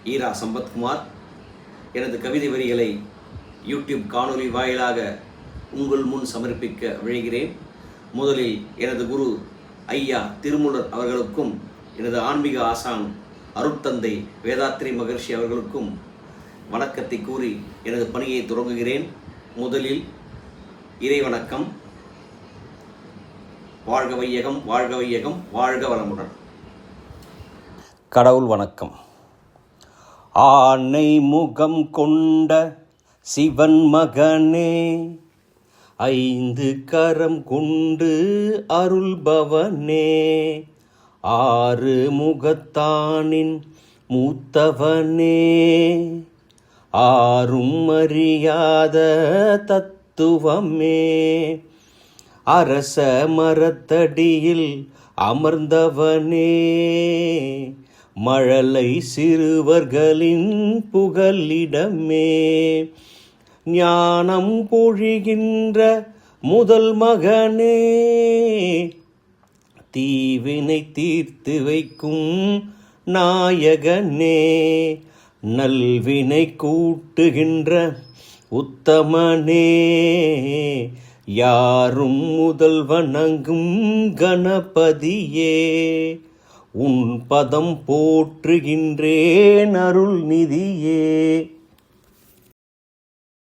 ஈரா சம்பத்குமார். எனது கவிதை வரிகளை யூடியூப் காணொலி வாயிலாக உங்கள் முன் சமர்ப்பிக்க விழைகிறேன். முதலில் எனது குரு ஐயா திருமூலர் அவர்களுக்கும் எனது ஆன்மீக ஆசான் அருட்தந்தை வேதாத்ரி மகர்ஷி அவர்களுக்கும் வணக்கத்தை கூறி எனது பணியை தொடங்குகிறேன். முதலில் இறைவணக்கம். வாழ்க வையகம், வாழ்க வையகம், வாழ்க வளமுடன். கடவுள் வணக்கம். ஆனை முகம் கொண்ட சிவன் மகனே, ஐந்து கரம் கொண்டு அருள்பவனே, ஆறு முகத்தானின் மூத்தவனே, ஆரும் அறியாத தத்துவமே, அரச மரத்தடியில் அமர்ந்தவனே, மழலை சிறுவர்களின் புகலிடமே, ஞானம் பொழிகின்ற முதல் மகனே, தீவினை தீர்த்து வைக்கும் நாயகனே, நல்வினை கூட்டுகின்ற உத்தமனே, யாரும் முதல் வணங்கும் கணபதியே, உன் பதம் போற்றுகின்றேன் அருள் நிதியே.